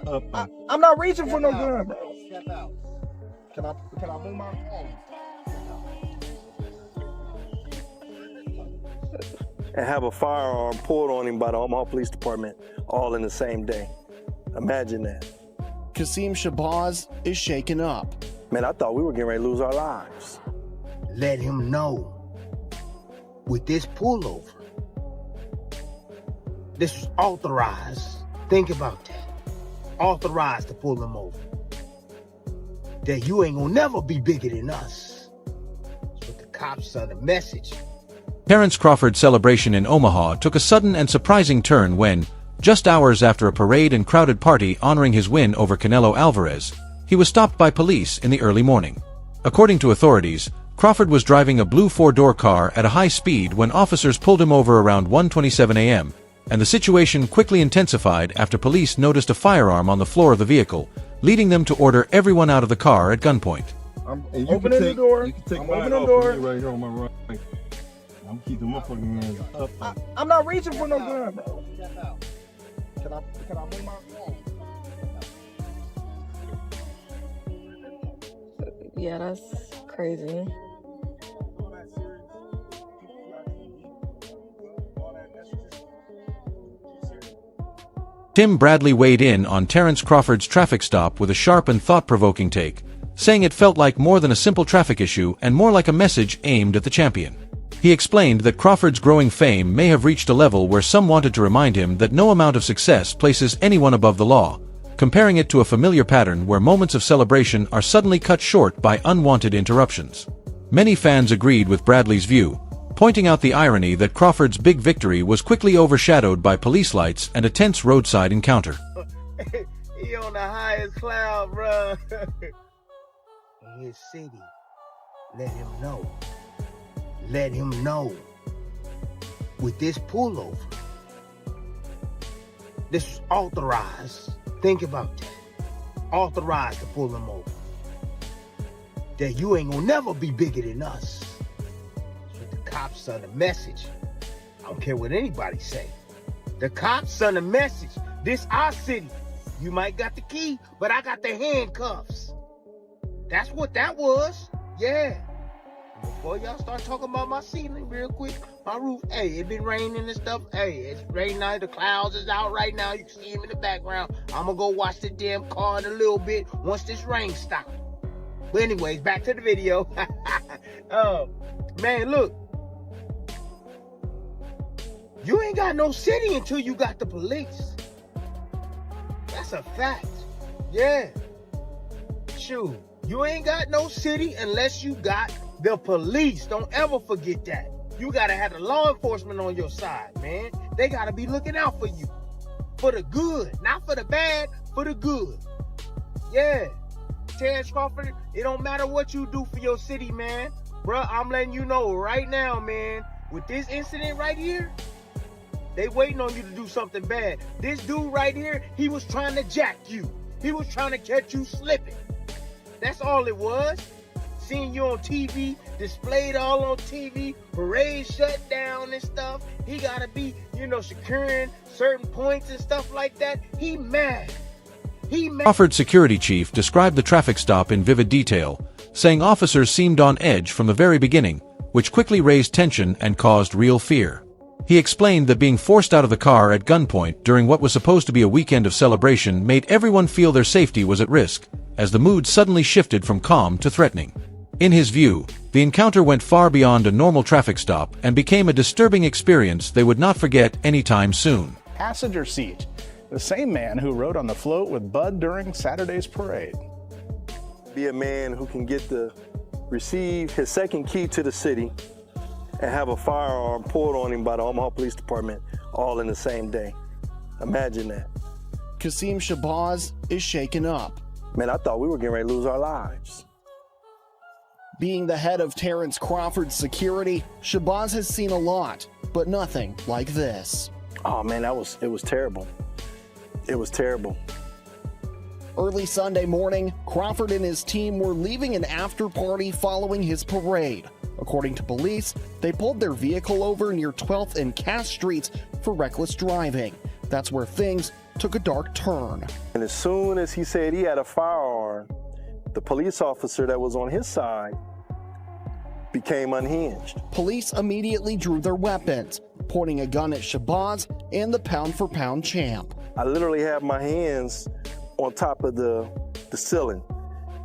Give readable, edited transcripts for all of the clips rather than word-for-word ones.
I'm not reaching for no gun, bro. Step out. Can I move my phone? And have a firearm pulled on him by the Omaha Police Department all in the same day. Imagine that. Qasim Shabazz is shaken up. Man, I thought we were getting ready to lose our lives. Let him know with this pullover, this was authorized. Think about that. Authorized to pull him over. That you ain't gonna never be bigger than us. That's what the cops are, the message. Terence Crawford's celebration in Omaha took a sudden and surprising turn when, just hours after a parade and crowded party honoring his win over Canelo Alvarez, he was stopped by police in the early morning. According to authorities, Crawford was driving a blue four-door car at a high speed when officers pulled him over around 1:27 a.m., and the situation quickly intensified after police noticed a firearm on the floor of the vehicle, leading them to order everyone out of the car at gunpoint. I'm opening the door. You can take I'm mine opening the off door. of me right here on my right. I'm keeping my fucking hands up. I'm not reaching for no gun, bro. Step out. Can I move my phone? Yeah, that's crazy. Tim Bradley weighed in on Terence Crawford's traffic stop with a sharp and thought-provoking take, saying it felt like more than a simple traffic issue and more like a message aimed at the champion. He explained that Crawford's growing fame may have reached a level where some wanted to remind him that no amount of success places anyone above the law, comparing it to a familiar pattern where moments of celebration are suddenly cut short by unwanted interruptions. Many fans agreed with Bradley's view, pointing out the irony that Crawford's big victory was quickly overshadowed by police lights and a tense roadside encounter. He on the highest cloud, bro. In his city, let him know. Let him know with this pullover, this was authorized. Think about that. Authorized to pull him over. That you ain't gonna never be bigger than us. That's what the cops are, the message. I don't care what anybody say. The cops are the message. This our city. You might got the key, but I got the handcuffs. That's what that was. Yeah. Before y'all start talking about my ceiling real quick, my roof, hey, it been raining and stuff. Hey, it's rain night, the clouds is out right now. You can see him in the background. I'm gonna go watch the damn car in a little bit once this rain stops. But anyways, back to the video. Man, look. You ain't got no city until you got the police. That's a fact. Yeah. Shoot, you ain't got no city unless you got the police. Don't ever forget that. You gotta have the law enforcement on your side, man. They gotta be looking out for you. For the good. Not for the bad, for the good. Yeah. Terence Crawford, it don't matter what you do for your city, man. Bruh, I'm letting you know right now, man. With this incident right here, they waiting on you to do something bad. This dude right here, he was trying to jack you. He was trying to catch you slipping. That's all it was. Seeing you on TV, displayed all on TV, parade shut down and stuff. He gotta be, securing certain points and stuff like that. He mad. Crawford's security chief described the traffic stop in vivid detail, saying officers seemed on edge from the very beginning, which quickly raised tension and caused real fear. He explained that being forced out of the car at gunpoint during what was supposed to be a weekend of celebration made everyone feel their safety was at risk, as the mood suddenly shifted from calm to threatening. In his view, the encounter went far beyond a normal traffic stop and became a disturbing experience they would not forget anytime soon. Passenger seat, the same man who rode on the float with Bud during Saturday's parade. Be a man who can receive his second key to the city and have a firearm pulled on him by the Omaha Police Department all in the same day. Imagine that. Qasim Shabazz is shaken up. Man, I thought we were getting ready to lose our lives. Being the head of Terence Crawford's security, Shabazz has seen a lot, but nothing like this. Oh man, it was terrible. It was terrible. Early Sunday morning, Crawford and his team were leaving an after-party following his parade. According to police, they pulled their vehicle over near 12th and Cass Streets for reckless driving. That's where things took a dark turn. And as soon as he said he had a firearm, the police officer that was on his side became unhinged. Police immediately drew their weapons, pointing a gun at Shabazz and the pound-for-pound champ. I literally had my hands on top of the ceiling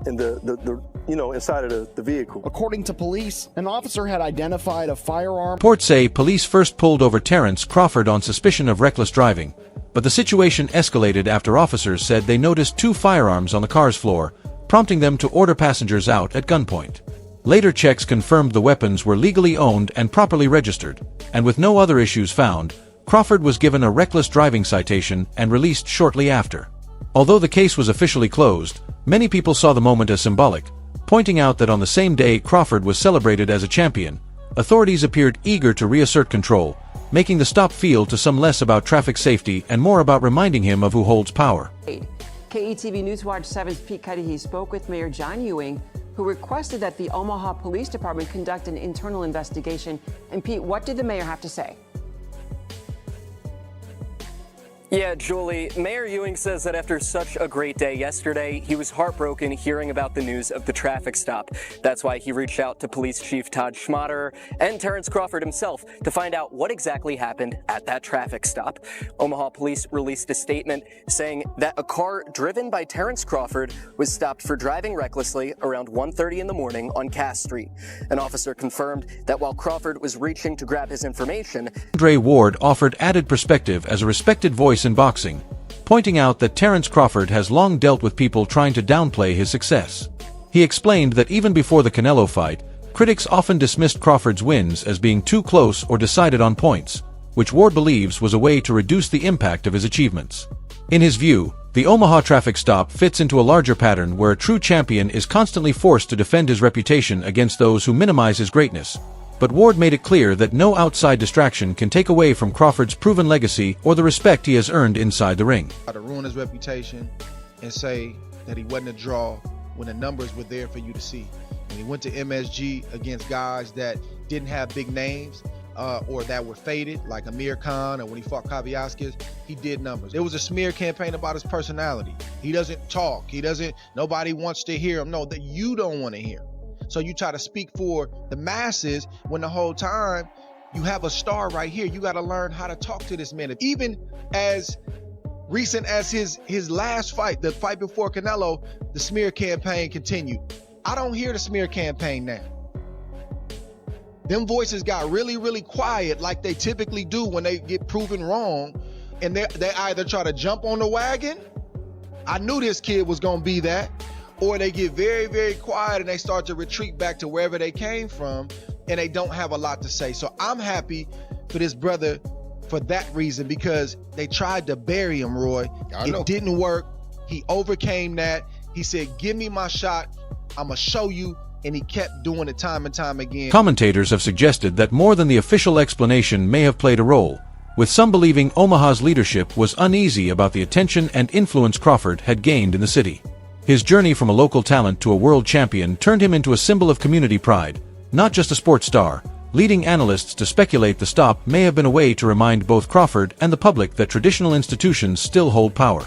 and inside of the vehicle. According to police, an officer had identified a firearm. Reports say police first pulled over Terence Crawford on suspicion of reckless driving, but the situation escalated after officers said they noticed 2 firearms on the car's floor, prompting them to order passengers out at gunpoint. Later checks confirmed the weapons were legally owned and properly registered, and with no other issues found, Crawford was given a reckless driving citation and released shortly after. Although the case was officially closed, many people saw the moment as symbolic, pointing out that on the same day Crawford was celebrated as a champion, authorities appeared eager to reassert control, making the stop feel to some less about traffic safety and more about reminding him of who holds power. KETV Newswatch 7's Pete Cuddihy spoke with Mayor John Ewing, who requested that the Omaha Police Department conduct an internal investigation. And Pete, what did the mayor have to say? Yeah, Julie, Mayor Ewing says that after such a great day yesterday, he was heartbroken hearing about the news of the traffic stop. That's why he reached out to Police Chief Todd Schmaderer and Terence Crawford himself to find out what exactly happened at that traffic stop. Omaha Police released a statement saying that a car driven by Terence Crawford was stopped for driving recklessly around 1:30 in the morning on Cass Street. An officer confirmed that while Crawford was reaching to grab his information, Andre Ward offered added perspective as a respected voice in boxing, pointing out that Terence Crawford has long dealt with people trying to downplay his success. He explained that even before the Canelo fight, critics often dismissed Crawford's wins as being too close or decided on points, which Ward believes was a way to reduce the impact of his achievements. In his view, the Omaha traffic stop fits into a larger pattern where a true champion is constantly forced to defend his reputation against those who minimize his greatness. But Ward made it clear that no outside distraction can take away from Crawford's proven legacy or the respect he has earned inside the ring. To ruin his reputation and say that he wasn't a draw when the numbers were there for you to see. When he went to MSG against guys that didn't have big names or that were faded, like Amir Khan, or when he fought Kaviaskis, he did numbers. There was a smear campaign about his personality. He doesn't talk. Nobody wants to hear him. No, that you don't want to hear. So you try to speak for the masses when the whole time you have a star right here. You got to learn how to talk to this man. Even as recent as his last fight, the fight before Canelo, the smear campaign continued. I don't hear the smear campaign now. Them voices got really, really quiet like they typically do when they get proven wrong. And they either try to jump on the wagon. I knew this kid was going to be that. Or they get very, very quiet and they start to retreat back to wherever they came from and they don't have a lot to say. So I'm happy for this brother for that reason, because they tried to bury him, Roy. It didn't work. He overcame that. He said, give me my shot. I'm going to show you. And he kept doing it time and time again. Commentators have suggested that more than the official explanation may have played a role, with some believing Omaha's leadership was uneasy about the attention and influence Crawford had gained in the city. His journey from a local talent to a world champion turned him into a symbol of community pride, not just a sports star, leading analysts to speculate the stop may have been a way to remind both Crawford and the public that traditional institutions still hold power.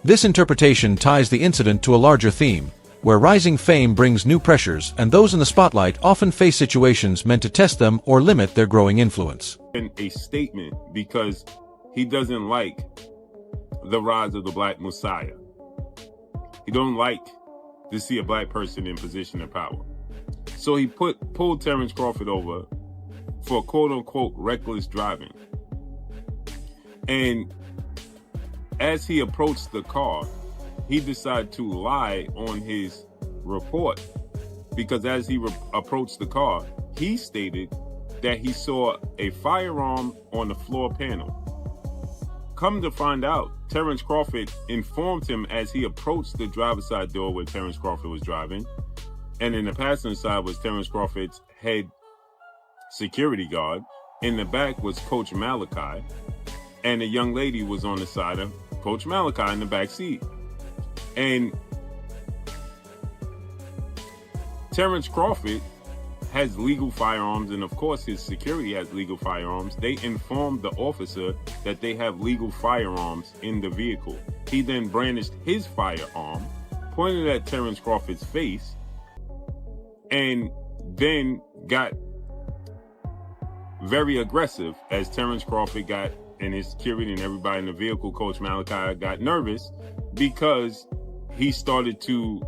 This interpretation ties the incident to a larger theme, where rising fame brings new pressures and those in the spotlight often face situations meant to test them or limit their growing influence. A statement because he doesn't like the rise of the Black Messiah. He don't like to see a black person in position of power. So he pulled Terence Crawford over for quote-unquote reckless driving. And as he approached the car, he decided to lie on his report, because as he approached the car, he stated that he saw a firearm on the floor panel. Come to find out, Terence Crawford informed him as he approached the driver's side door where Terence Crawford was driving, and in the passenger side was Terence Crawford's head security guard. In the back was Coach Malachi, and a young lady was on the side of Coach Malachi in the back seat. And Terence Crawford has legal firearms, and of course his security has legal firearms. They informed the officer that they have legal firearms in the vehicle. He then brandished his firearm, pointed at Terence Crawford's face, and then got very aggressive as Terence Crawford got, and his security and everybody in the vehicle, Coach Malachi, got nervous because he started to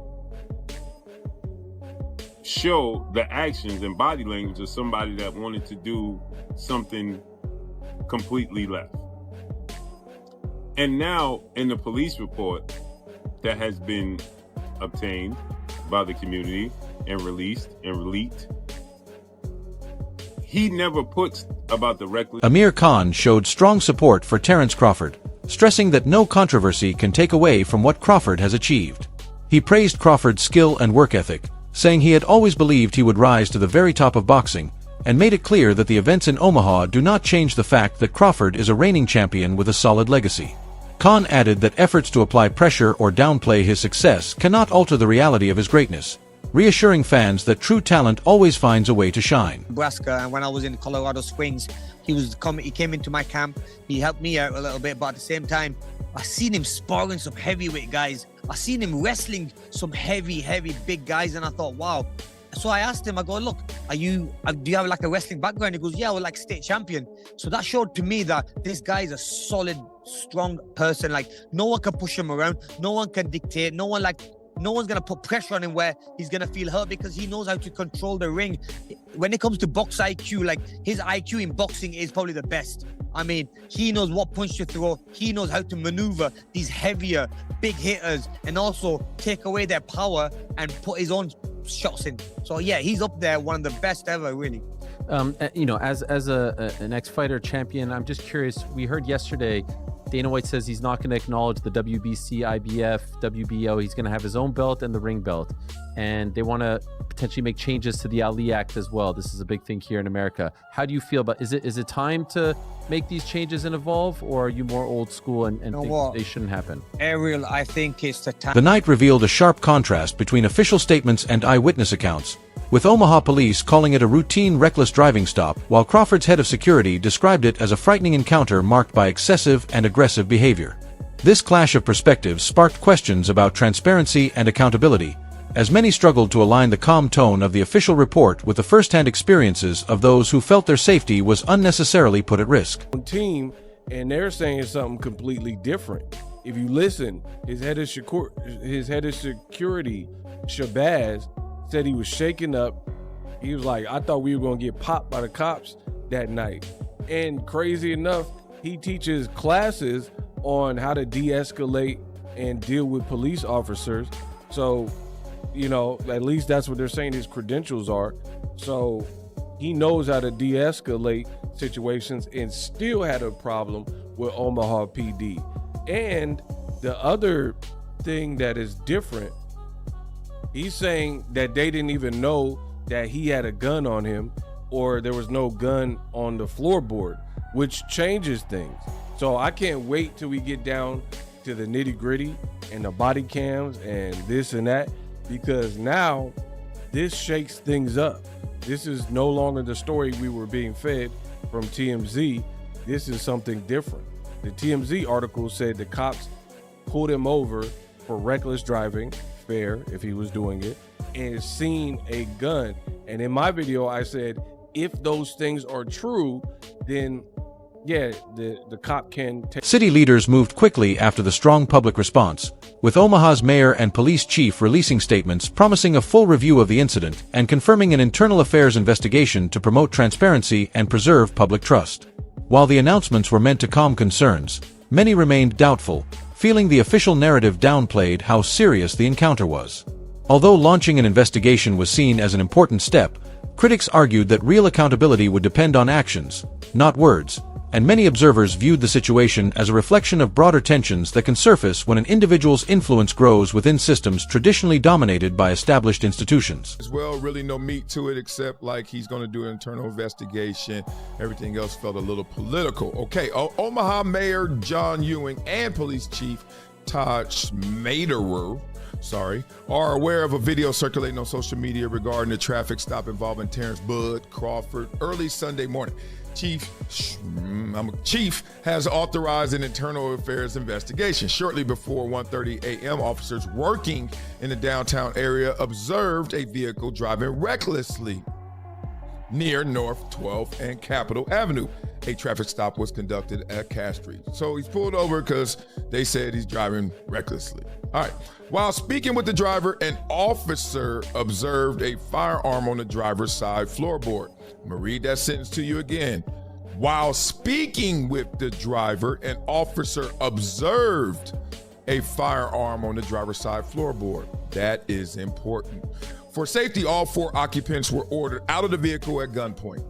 show the actions and body language of somebody that wanted to do something completely left. And now in the police report that has been obtained by the community and released and leaked, he never puts about the reckless. Amir Khan showed strong support for Terence Crawford, stressing that no controversy can take away from what Crawford has achieved. He praised Crawford's skill and work ethic, saying he had always believed he would rise to the very top of boxing, and made it clear that the events in Omaha do not change the fact that Crawford is a reigning champion with a solid legacy. Khan added that efforts to apply pressure or downplay his success cannot alter the reality of his greatness, reassuring fans that true talent always finds a way to shine. Nebraska, and when I was in Colorado Springs, he came into my camp, he helped me out a little bit, but at the same time, I seen him sparring some heavyweight guys. I seen him wrestling some heavy big guys, and I thought, wow. So I asked him, I go, look, do you have like a wrestling background? He goes, yeah, we're like state champion. So that showed to me that this guy is a solid, strong person. Like, no one can push him around, no one can dictate, no one's gonna put pressure on him where he's gonna feel hurt, because he knows how to control the ring. When it comes to box IQ, like, his IQ in boxing is probably the best. I mean, he knows what punch to throw. He knows how to maneuver these heavier, big hitters, and also take away their power and put his own shots in. So yeah, he's up there, one of the best ever, really. You know, as an ex-fighter champion, I'm just curious. We heard yesterday Dana White says he's not going to acknowledge the WBC, IBF, WBO. He's going to have his own belt and the ring belt. And they want to potentially make changes to the Ali Act as well. This is a big thing here in America. How do you feel about, is it time to make these changes and evolve, or are you more old school and think they shouldn't happen? Ariel, I think it's the time. The night revealed a sharp contrast between official statements and eyewitness accounts, with Omaha police calling it a routine reckless driving stop, while Crawford's head of security described it as a frightening encounter marked by excessive and aggressive behavior. This clash of perspectives sparked questions about transparency and accountability, as many struggled to align the calm tone of the official report with the first-hand experiences of those who felt their safety was unnecessarily put at risk. Team, and they're saying something completely different. If you listen, his head of security, Shabazz, said he was shaken up. He was like, I thought we were going to get popped by the cops that night. And crazy enough, he teaches classes on how to de-escalate and deal with police officers. So, you know, at least that's what they're saying his credentials are. So he knows how to de-escalate situations, and still had a problem with Omaha PD. And the other thing that is different, he's saying that they didn't even know that he had a gun on him, or there was no gun on the floorboard, which changes things. So I can't wait till we get down to the nitty-gritty and the body cams and this and that, because now this shakes things up. This is no longer the story we were being fed from TMZ. This is something different. The TMZ article said the cops pulled him over for reckless driving, fair if he was doing it, and seen a gun. And in my video, I said, if those things are true, then yeah, the cop can take. City leaders moved quickly after the strong public response, with Omaha's mayor and police chief releasing statements promising a full review of the incident and confirming an internal affairs investigation to promote transparency and preserve public trust. While the announcements were meant to calm concerns, many remained doubtful, feeling the official narrative downplayed how serious the encounter was. Although launching an investigation was seen as an important step, critics argued that real accountability would depend on actions, not words, and many observers viewed the situation as a reflection of broader tensions that can surface when an individual's influence grows within systems traditionally dominated by established institutions. As well, really no meat to it, except like he's going to do an internal investigation. Everything else felt a little political. Okay, Omaha Mayor John Ewing and Police Chief Todd Schmaderer are aware of a video circulating on social media regarding a traffic stop involving Terence Bud Crawford early Sunday morning. Chief has authorized an internal affairs investigation. Shortly before 1:30 a.m., officers working in the downtown area observed a vehicle driving recklessly near North 12th and Capitol Avenue. A traffic stop was conducted at Cass Street. So he's pulled over because they said he's driving recklessly. All right. While speaking with the driver, an officer observed a firearm on the driver's side floorboard. I'm going to read that sentence to you again. While speaking with the driver, an officer observed a firearm on the driver's side floorboard. That is important. For safety, all 4 occupants were ordered out of the vehicle at gunpoint.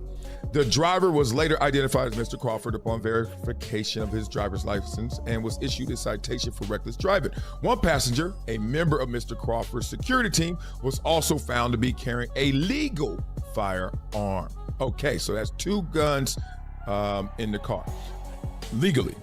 The driver was later identified as Mr. Crawford upon verification of his driver's license and was issued a citation for reckless driving. One passenger, a member of Mr. Crawford's security team, was also found to be carrying a legal firearm. Okay, so that's 2 guns in the car, legally.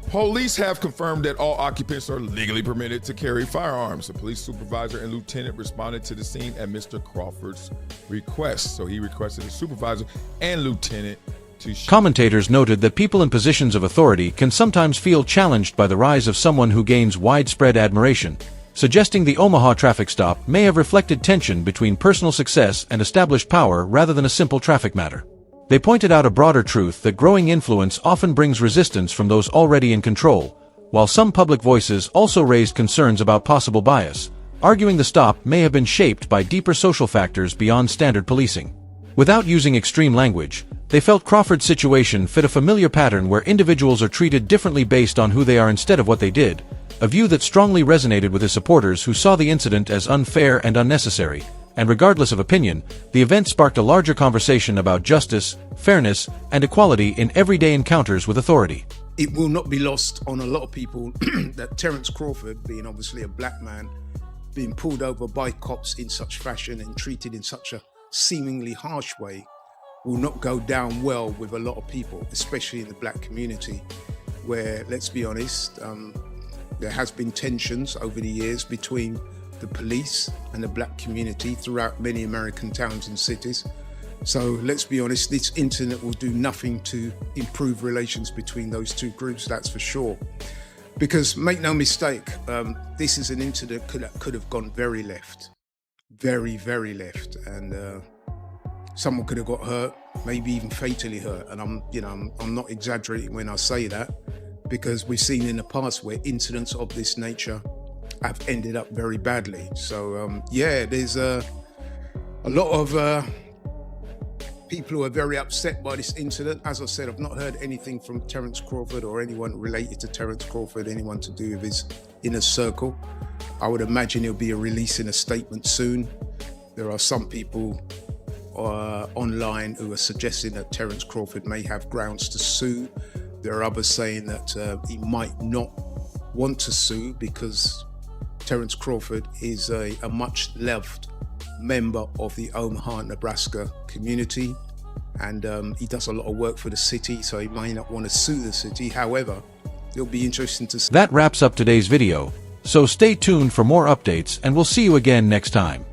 Police have confirmed that all occupants are legally permitted to carry firearms. A police supervisor and lieutenant responded to the scene at Mr. Crawford's request. So he requested a supervisor and lieutenant to shoot. Commentators noted that people in positions of authority can sometimes feel challenged by the rise of someone who gains widespread admiration, suggesting the Omaha traffic stop may have reflected tension between personal success and established power rather than a simple traffic matter. They pointed out a broader truth that growing influence often brings resistance from those already in control, while some public voices also raised concerns about possible bias, arguing the stop may have been shaped by deeper social factors beyond standard policing. Without using extreme language, they felt Crawford's situation fit a familiar pattern where individuals are treated differently based on who they are instead of what they did, a view that strongly resonated with his supporters who saw the incident as unfair and unnecessary. And regardless of opinion, the event sparked a larger conversation about justice, fairness, and equality in everyday encounters with authority. It will not be lost on a lot of people that Terence Crawford, being obviously a black man, being pulled over by cops in such fashion and treated in such a seemingly harsh way, will not go down well with a lot of people, especially in the black community, where, let's be honest, there has been tensions over the years between the police and the black community throughout many American towns and cities. So let's be honest, this incident will do nothing to improve relations between those 2 groups, that's for sure. Because make no mistake, this is an incident that could have gone very left, very, very left. And someone could have got hurt, maybe even fatally hurt. And I'm not exaggerating when I say that, because we've seen in the past where incidents of this nature have ended up very badly. So yeah, there's a lot of people who are very upset by this incident. As I said, I've not heard anything from Terence Crawford or anyone related to Terence Crawford, anyone to do with his inner circle. I would imagine he'll be releasing a statement soon. There are some people online who are suggesting that Terence Crawford may have grounds to sue. There are others saying that he might not want to sue because Terence Crawford is a much loved member of the Omaha, Nebraska community, and he does a lot of work for the city, so he may not want to sue the city. However, it'll be interesting to see. That wraps up today's video, so stay tuned for more updates and we'll see you again next time.